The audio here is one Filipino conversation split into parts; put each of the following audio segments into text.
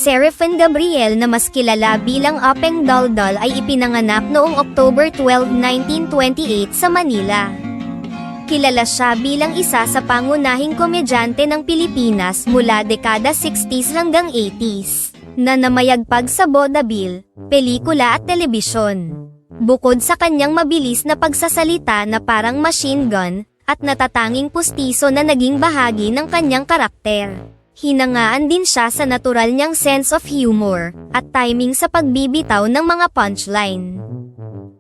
Serafin Gabriel na mas kilala bilang Apeng Daldal ay ipinanganak noong October 12, 1928 sa Manila. Kilala siya bilang isa sa pangunahing komedyante ng Pilipinas mula dekada 60s hanggang 80s, na namayagpag sa vaudeville, pelikula at telebisyon. Bukod sa kanyang mabilis na pagsasalita na parang machine gun, at natatanging pustiso na naging bahagi ng kanyang karakter. Hinangaan din siya sa natural niyang sense of humor, at timing sa pagbibitaw ng mga punchline.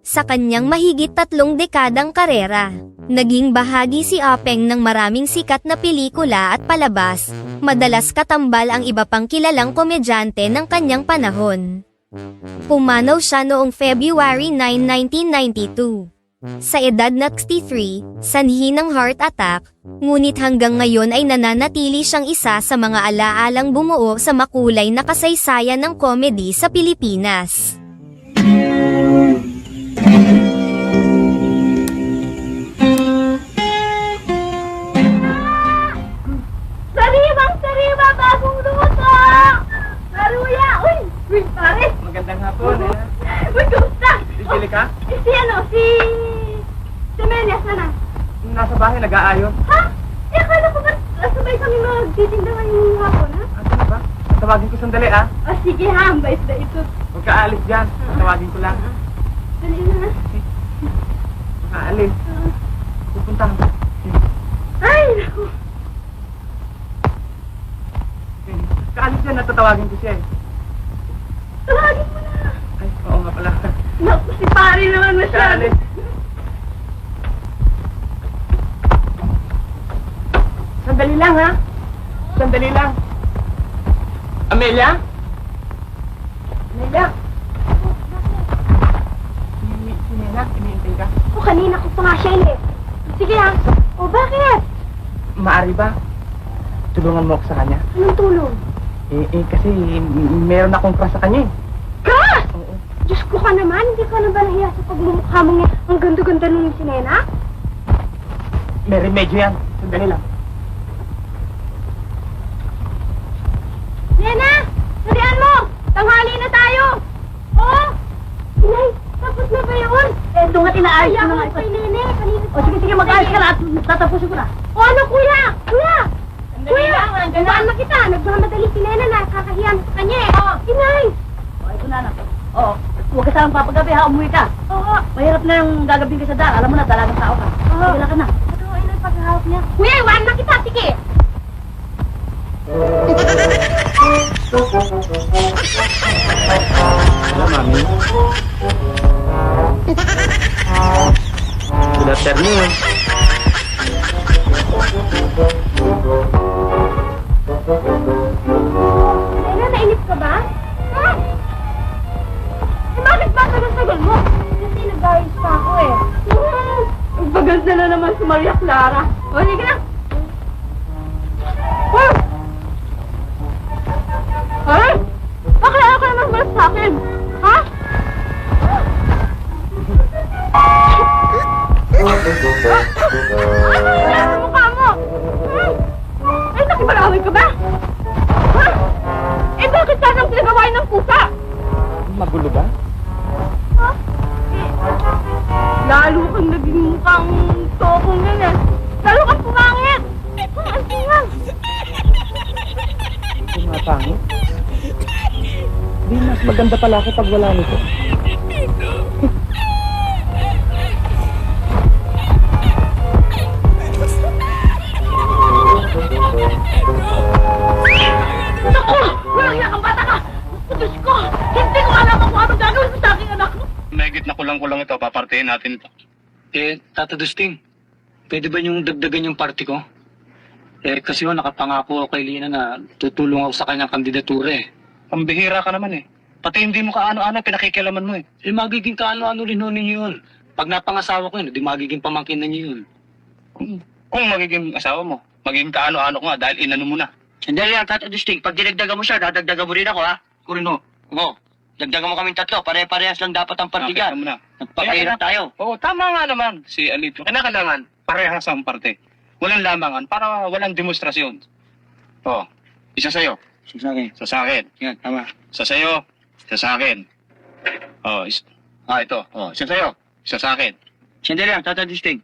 Sa kanyang mahigit 3 dekadang karera, naging bahagi si Apeng ng maraming sikat na pelikula at palabas, madalas katambal ang iba pang kilalang komedyante ng kanyang panahon. Pumanaw siya noong February 9, 1992. Sa edad na 63, sanhi ng heart attack, ngunit hanggang ngayon ay nananatili siyang isa sa mga alaalang bumuo sa makulay na kasaysayan ng comedy sa Pilipinas. Sariwang-sariwa, bagong luto! Maruya! Uy, pare! Magandang hapon, eh. Uy, kamusta? Bibili ka? Si Melias na. Nasa bahay, nag-aayos. Ha? Akala ko ba sabay kami magtitinda ngayong hapon, ha? Ano na ba? Tawagin ko sandali, ah. Sige ha, ambay na ito. Huwag ka aalis dyan. Tawagin ko lang. Dali na. Huwag ka aalis. Pupunta ko. Ay, naku. Kaalis dyan, natatawagin ko siya, eh. Tawagin mo na. Ay, oo nga pala. Naku, si pare naman masyado. Kaalis. Sandali lang, ha? Sandali lang. Amelia? Amelia? Si Nena, iniintay ka. O, kanina ko pa nga siya eh. Sige ha. O, bakit? Maari ba? Tulungan mo ako sa kanya. Anong tulong? Kasi meron akong crush sa kanya, eh. Ka! Oo. Diyos ko ka naman, hindi ka na ba nahiya sa pagmumukha mo nga? Ang ganda-ganda nung si Nena? May remedyo yan. Sandali lang. Nena! Nariyan mo! Tanghali na tayo! Oo! Inay, tapos na ba yun? Doon nga tinaayos ko na nga. Kay Nene, kanina. Sige, mag-ayos ka na at tatapusin ko na. O ano, kuya? Kuya! Kuya! Nandaan na kita. Nagmamadali si Nena na kakahiyan sa kanya eh. Oo. Inay! O, ito na. Oo. Huwag ka sanang papagabi ha, umuwi ka. Oo. Mahirap na yung gagabing ka sa daan. Alam mo na, dalagang tao ka. Oo. Sige lang ka na. Ano, inay, paghahawak niya. Kuya, iwan na kita. Sige! Hello, Mami. Good afternoon. Nena, nainip ka ba? Ha? Bakit ba tagal-tagal mo? Kasi nag-ayos pa ako eh. Ang bagal na naman si Maria Clara. O, sige na. Ha? Bakit ayaw ka naman malas sa akin? Ha? Ano yan sa mukha mo? Ay, nakibalawin ka ba? Ha? Eh, bakit ka nang pinagawain ng pusa? Magulo ba? Ha? Lalo kang naging mukhang tokong yan eh. Lalo kang pumangit. Ang tingal. Pumapangit? Di mas maganda pala ako pag wala nito. Naku! Walang hiya kang bata ka! Diyos ko! Hindi ko alam kung ano gagawin mo sa aking anak mo! Mahigit na kulang-kulang ito, papartihin natin ito. Tata Dusting, pwede ba yung dagdagan yung party ko? Kasi nakapangako ako kay Lina na tutulong ako sa kanyang kandidatura eh. Pambihira ka naman eh. Pati hindi mo kaano-ano, pinakikialaman mo eh. Magiging kaano-ano rin ho ninyo yun. Pag napangasawa ko yun, di magiging pamangkin na niyo yun. Kung magiging asawa mo, magiging kaano-ano ko nga dahil inano mo na. Hindi yan, Tata Dusting. Pag dinagdagan mo siya, dadagdagan mo rin ako ha. Kurin ho. Oo. Dagdagan mo kaming tatlo, pare-parehas lang dapat ang party Nakita dyan. mo na. Nagpapahirap tayo. Oo, tama nga naman. Si Alito, kinakailangan parehas ang parte. Walang lamangan para walang demonstrasyon. Oh, isa sa'yo. Sa akin. Isa sa akin. Yan, tama. Isa sa'yo. Isa sa akin. Ito. Isa sa'yo. Isa sa akin. Sandali lang, Tata Dusting.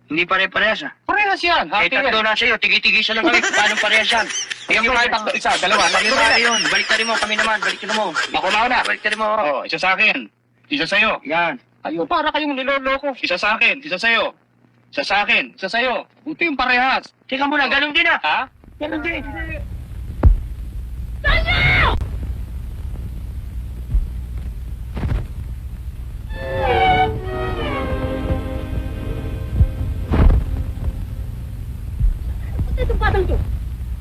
Hindi pare-parehas ah. Parehas yan. Eh, tatlo na sa'yo, tigi-tigisa lang kami. Paano parehas yan? Tingnan mo nga tatlo. Isa, dalawa. Hindi pare yun. Baliktarin mo, kami naman. Baliktarin mo. Ako na. Baliktarin mo. Isa sa akin. Isa sa'yo. Yan. Ayun, para kayong niloloko. Isa sa akin. Isa sa'yo. Isa sa akin. Isa sa'yo. Buti yung parehas. Teka muna, ganun din ah. Ha? Ganun din. Ba't itong batang to?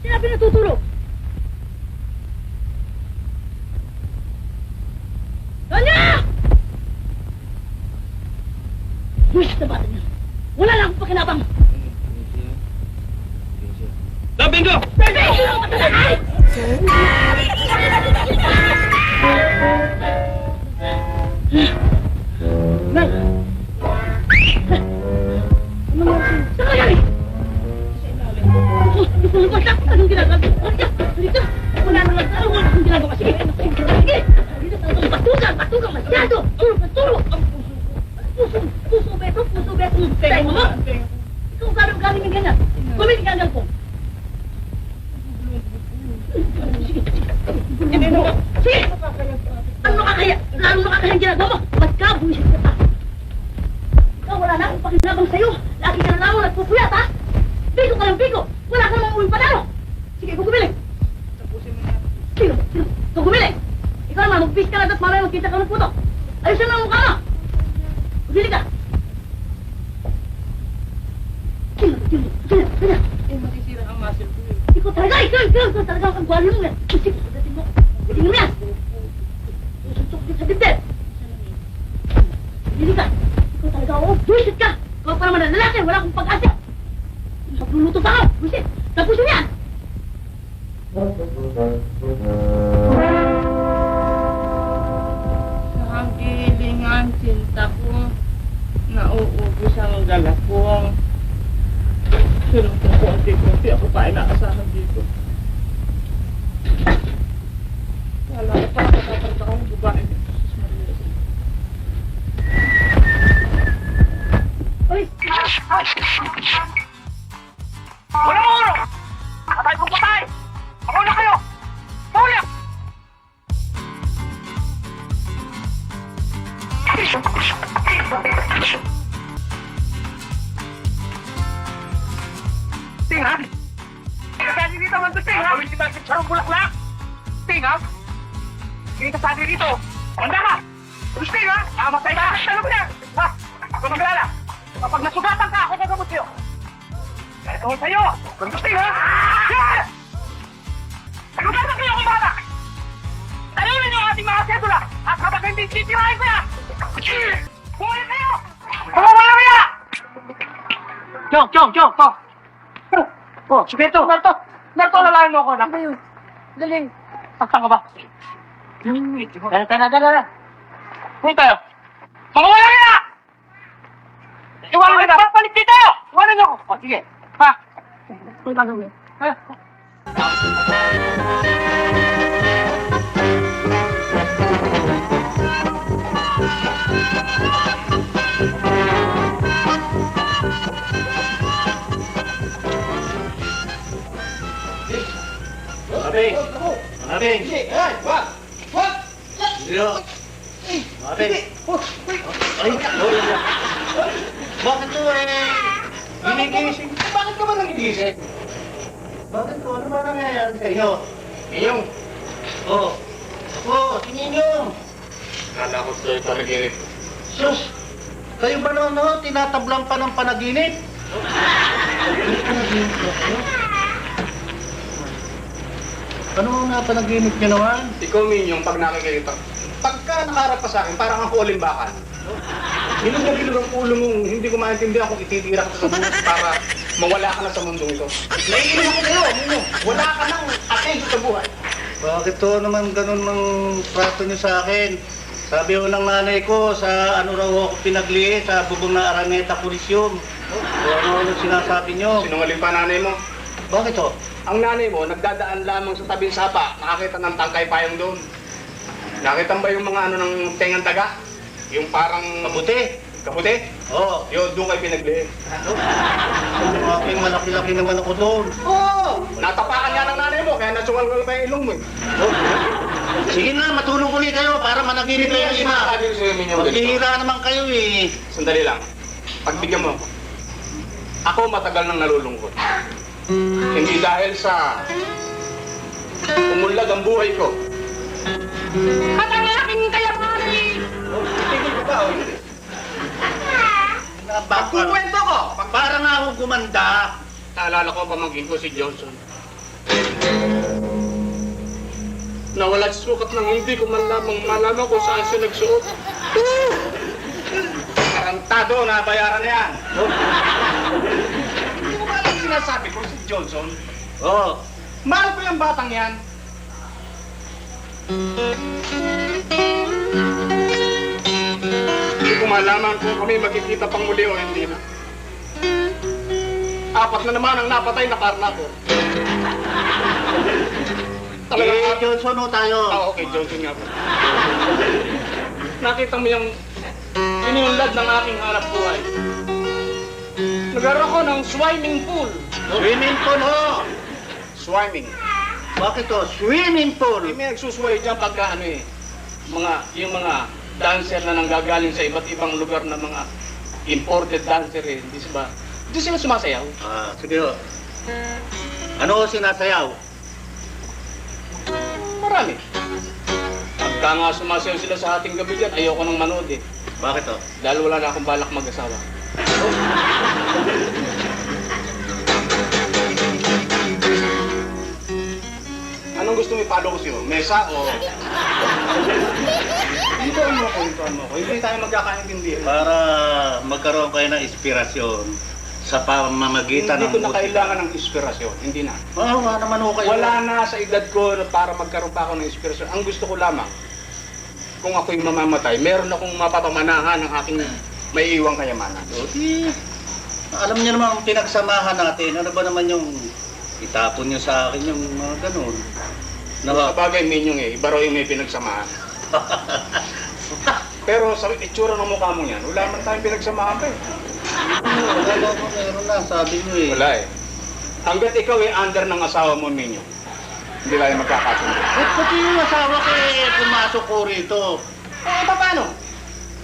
Sinabi na tutulog. Tanya! Buwis na batang yan. Wala lang akong pakinabang. Bingo! Bebe! Ay! Nay! Saan ka galing? Anong ginagawa? Dito! Wala nang nagtaro. Anong ginagawa? Sige! Sige! Dito talagang batugan! Masyado! Turo! Puso beto! Tayo mo! Ikaw galing yung ganyan. Kumilig ka hanggang po. Sige! Ano nakakaya? Lalo nakakaya ang ginagawa mo? Ba't ka? Buwisit ka pa. Ikaw wala na akong pakinabang sa'yo. Lagi ka na lang ako nagpupuyat, ha? Bigo ka lang, bigo! Wala ka namang uwing panalo! Sige, ikaw gumiling! Sino? Ikaw gumiling! Ikaw naman, mag-fish ka na at mamaya magkita ka ng puto. Ayusin mo ang mukha mo! Gumili ka! Sino? Eh, masisira ang muscle ko eh. Ikaw talaga ang gwalo mo yan. Sige, pagdating mo. Pagdating mo yan. Susuntok din sa dibdib. Hindi ka. Ikaw talaga, buwisit ka. Ikaw pa naman ang lalaki, wala akong pag-asa. Magluluto pa ako, buwisit. Tapusin mo yan. Sa kagilingan, sinta ko, nauubos ang galakong. Pero kung konti-konti ako pa inaasahan dito. Wala ko pa nakakapagta akong babae dito. Ay! Walang oras! Patay kong patay! Ako na kayo! Huli! Ting, ha? Kasali dito, man to, Ting, ha? Gawin si Bakit Sarong Bulaklak! Ting, ha? Hindi kasali dito! Manda ka! Ting, ha? Mamatay ka! Talong na! Ha? Ako maglala! Kapag nasugatan ka, ako gagamot sa'yo! Ito ko sa'yo! Ting, ha? Yes! Nasugatan kayo kung bala! Talunin niyo ang ating mga sedula! At kapag hindi titirahin ko yan! Buhay kayo! Kumawala kaya! Chong! Oh, si Beto! Narto, alalahan mo ako na. Ano yun? Daling. Taktan ka ba? Tara. Huwag tayo. Makawala kaya! Iwanan kita! Papalit dito! Iwanan niyo ako! O, sige. Ha? Ano gagawin? Ha? Abing! Dito! Abing! Ay! Bakit to ginigising? Bakit ka ba nagigising? Bakit to? Ano ba nangyayari sa iyo? Inyong, Oo! Ako! Si Ninyong! kala ko sa'yo panaginip. Sus! Kayo ba noon tinatablang pa ng panaginip? Ano ang napanaginip niyo naman? Ikaw, Minyong, pag nakikita, pagka nakaharap ka sa akin, parang ang kulimbakan. Bilog na bilog ang ulo mong hindi ko maintindihan kung ititira ka sa buhay para mawala ka na sa mundong ito. Naiinom ako sa'yo, Minyong. Wala ka nang atensyon sa buhay. Bakit to naman ganun ng trato niyo sa akin? Sabi ho ng nanay ko, sa ano raw ako pinaglihi, sa bubong na Araneta Coliseum. O ano sinasabi niyo? Sinungaling pa nanay mo. Bakit ho? Ang nanay mo, nagdadaan lamang sa tabing sapa. Nakakita ng tangkay payong doon. Nakita mo ba yung mga ano ng tengang taga? Yung parang... Kabuti. Kaputi? Oo. Yun, doon kayo pinaglihi. Ang aking malaki-laki naman ako doon. Oo! Natapakan nga ng nanay mo, kaya nasungal pa yung ilong mo. Sige na, matulog ulit kayo para managinip kayo yung isa. Maghihira naman kayo eh. Sandali lang. Pagbigyan mo ako. Ako matagal nang nalulungkot. Hindi dahil sa umunlad ang buhay ko. At ang aking kayamanin! Tigil ko ba o hindi? Magkukwento ko! Para nga ako gumanda. Naalala ko pamangkin ko si Johnson. Nawala sa sukat nang hindi ko malaman kung saan siya nagsuot. Tarantado na bayaran na yan. Hindi ko ba alam sinasabi ko si Johnson? Oo. Mahal ko yung batang yan. Hindi ko malaman kung kami magkikita pang muli o hindi na. Apat na naman ang napatay na karnapor. Eh, Johnson ho tayo. Okay, Johnson nga po. Nakita mo yung inunlad ng aking hanap buhay. Nagkaroon ko ng swimming pool. Swimming pool ho. Swimming. Bakit ho? Swimming pool. May nagsusway dyan pagka ano eh. Yung mga dancer na nanggagaling sa iba't ibang lugar na mga imported dancer eh. Di ba? Di sila sumasayaw. Ah, sige ho. Ano ho sinasayaw? Marami. Pagka nga sumasayaw sila sa ating gabi dyan, ayoko nang manood eh. Bakit ho? Dahil wala na akong balak mag-asawa. Anong gusto mo ipalo ko sa'yo? Mesa o... Hintuan mo ako. Hindi tayo magkakaintindihan. Para magkaroon kayo ng inspirasyon sa pamamagitan Hindi ko na musika. kailangan ng inspirasyon. Hindi na. Oo, nga naman ho kayo. Wala na sa edad ko na para magkaroon pa ako ng inspirasyon. Ang gusto ko lamang, kung ako'y mamamatay, meron akong mapapamanahan ng aking may iwang kayamanan. O, di, alam niyo naman ang pinagsamahan natin. Ano ba naman yung itapon niyo sa akin yung mga ganun? Sa bagay, minyong eh, iba raw yung may pinagsamahan. Pero sa itsura ng mukha mo yan, wala man tayong pinagsamahan pa eh. Wala ko, meron na, sabi niyo eh. Wala eh. Hanggat ikaw ay under ng asawa mo, Minyo, hindi tayo magkakasundo. Ba't pati yung asawa ko eh, pumasok ko rito? Eh, paano?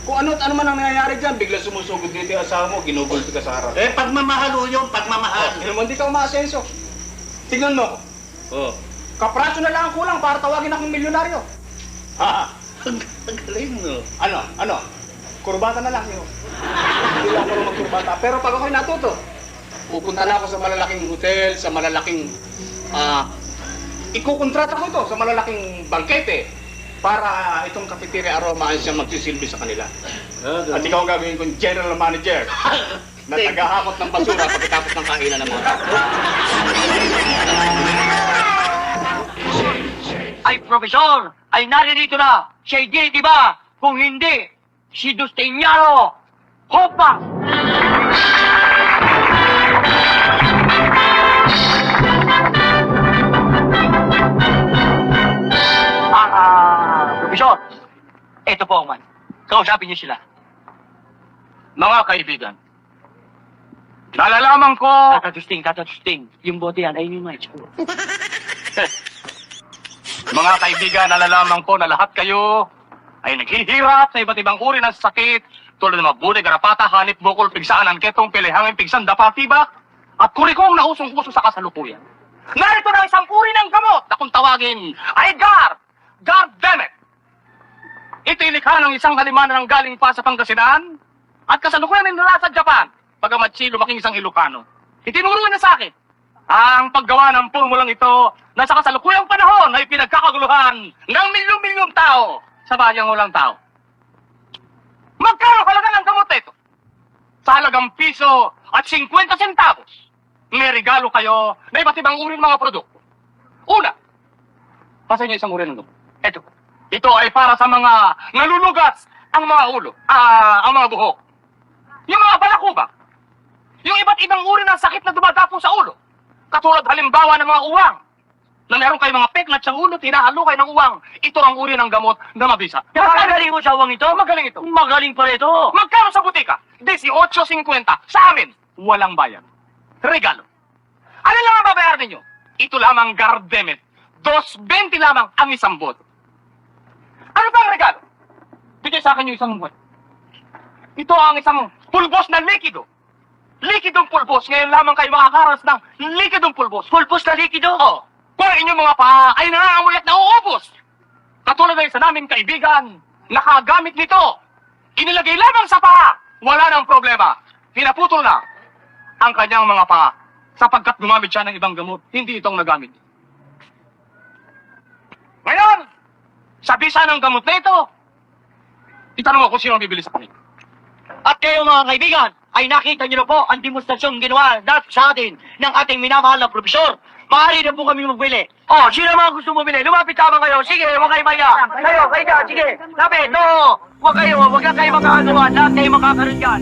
Kung ano man ang nangyayari dyan, bigla sumusugod dito yung asawa mo, ginugulti ka sa harap. Eh, pagmamahal ho yung pagmamahal. Hindi mo, hindi ka umaasenso. Tignan mo ako. Oh. Kapraso na lang ang kulang para tawagin akong milyonaryo. Ha? Ang galing, no? Ano? Kurbata na lang yun. Hindi lang ako magkurbata. Pero pag ako'y natuto, pupunta na ako sa malalaking hotel, sa malalaking... ikukontrata ko ito sa malalaking bangkete para itong cafeteria aroma ay siyang magsisilbi sa kanila. At ikaw ang gagawin kong general manager na tagahakot ng basura pagkatapos ng kainan ng mga tao. Ay, Profesor! Ay naririto na! Siya hindi, di ba? Kung hindi, si Dusteñaro! Hopa! Profesor! Ito po ang man. Kausapin niyo sila. Mga kaibigan, nalalaman ko... Tata Dusting. Yung bote yan, ayun yung mic. Mga kaibigan, nalalaman ko na lahat kayo ay naghihirap sa iba't ibang uri ng sakit tulad ng mabuti, garapata, hanip, bukol, pigsaanan, ketong, pilihangin, pigsan, dapa, tibak, at kurikong na usong-uso sa kasalukuyan. Narito na isang uri ng gamot na kung tawagin ay Gardemet. Ito'y likha ng isang halimanan ng galing pa sa Pangasinan at kasalukuyan nila sa Japan, pagamat siya lumaking isang Ilocano. Itinuro na sa akin ang paggawa ng formulang ito na sa kasalukuyang panahon ay pinagkakaguluhan ng milyong-milyong tao sa bayang walang tao. Magkano halaga ng gamot ito? Sa halagang piso at 50 centavos, may regalo kayo na iba't ibang uri ng mga produkto. Una, pasa niyo isang uri ng gamot. Ito. Ito ay para sa mga nalulugat ang mga ulo, ang mga buhok. Yung mga balakubak. Yung iba't ibang uri ng sakit na dumadapo sa ulo. Katulad halimbawa ng mga uwang na meron kayong mga peklat sa ulo, hinahalo kayo ng uwang. Ito ang uri ng gamot na mabisa. Magaling mo sa uwang ito? Magaling ito. Magaling pa ito. Magkano sa butika? 18.50. Sa amin, walang bayan. Regalo. Ano lang ang babayaran ninyo? Ito lamang Gardemet. 2.20 lamang ang isang bot. Ano ba ang regalo? Bigay sa akin yung isang bot. Ito ang isang pulbos na likido. Likidong pulbos. Ngayon lamang kayo makakaras ng likidong pulbos. Pulpos na likido. Oo. Kung ang inyong mga paa ay nangangamoy at nauubos. Katulad ng isa naming kaibigan, nakagamit nito. Inilagay lamang sa paa. Wala nang problema. Pinaputol na ang kanyang mga paa sapagkat gumamit siya ng ibang gamot. Hindi itong nagamit. Ngayon, sa bisa ng gamot na ito, itanong ako sino ang bibili sa kanila. At kayo mga kaibigan, ay nakita niyo na po ang demonstrasyong ginawa sa atin ng ating minamahal na profesor. Maaari na po kami magbili. Oh, sino mga gusto bumili? Lumapit tama kayo. Sige, huwag kayo maya. Kayo dyan, sige. Lapit, no. Huwag na kayo makakaluan. Lahat kayo makakaroon dyan.